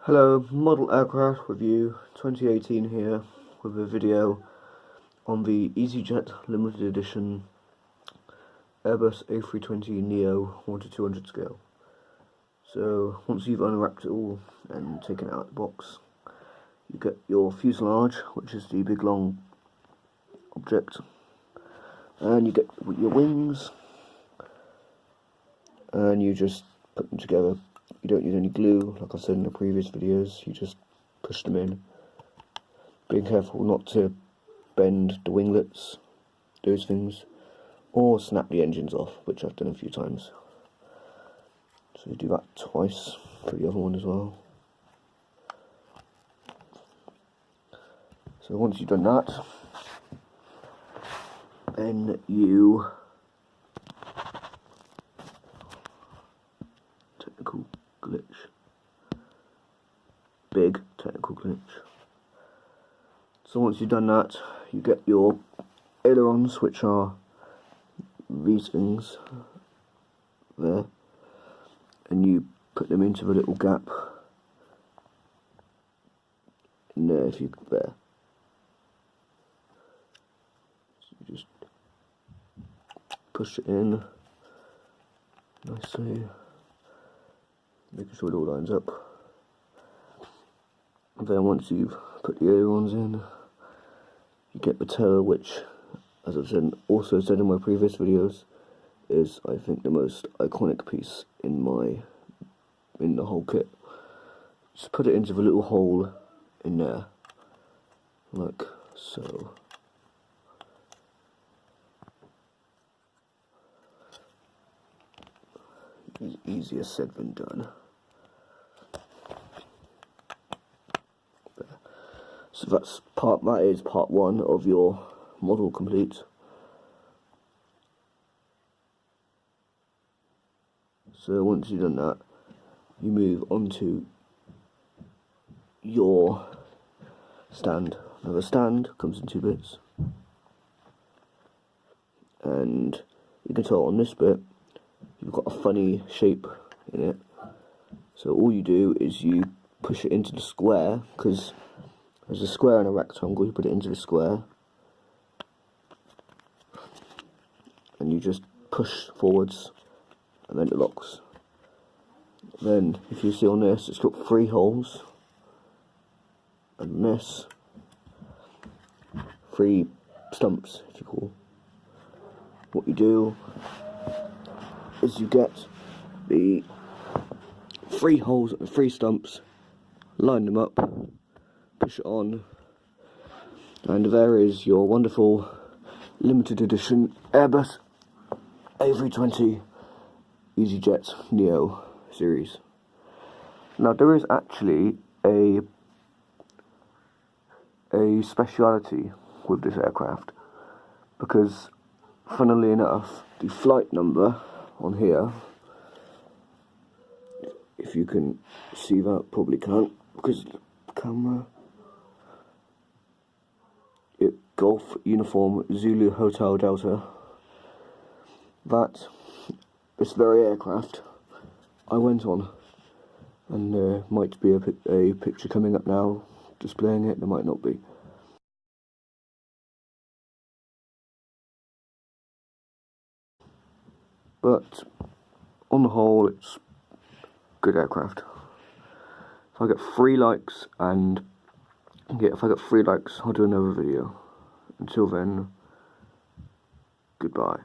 Hello, Model Aircraft Review 2018 here with a video on the easyJet limited edition Airbus A320 NEO 1:200 scale. So once you've unwrapped it all and taken it out of the box, you get your fuselage, which is the big long object, and you get your wings, and you just put them together. You don't use any glue, like I said in the previous videos, you just push them in. Being careful not to bend the winglets, those things, or snap the engines off, which I've done a few times. So you do that twice for the other one as well. So once you've done that, then you big technical glitch. So once you've done that, you get your ailerons, which are these things there, and you put them into the little gap in there. If you there, so you just push it in nicely, making sure it all lines up. And then once you've put the ailerons in, you get the tail, which, as I've also said in my previous videos, is I think the most iconic piece in the whole kit. Just put it into the little hole in there, like so. Easier said than done. So that is part one of your model complete. So once you've done that, you move on to your stand. Now the stand comes in two bits, and you can tell on this bit you've got a funny shape in it. So all you do is you push it into the square, because there's a square and a rectangle. You put it into the square, and you just push forwards, and then it locks. Then, if you see on this, it's got 3 holes, and this 3 stumps, if you call. What you do is you get the 3 holes and the 3 stumps, line them up, push it on, and there is your wonderful limited edition Airbus A320 easyJet NEO series. Now there is actually a speciality with this aircraft, because funnily enough, the flight number on here, if you can see that, probably can't because the camera, Golf Uniform Zulu Hotel Delta, that this very aircraft I went on, and there might be a picture coming up now displaying it, there might not be. But on the whole, it's good aircraft. If I get 3 likes, and if I get 3 likes, I'll do another video. Until then, goodbye.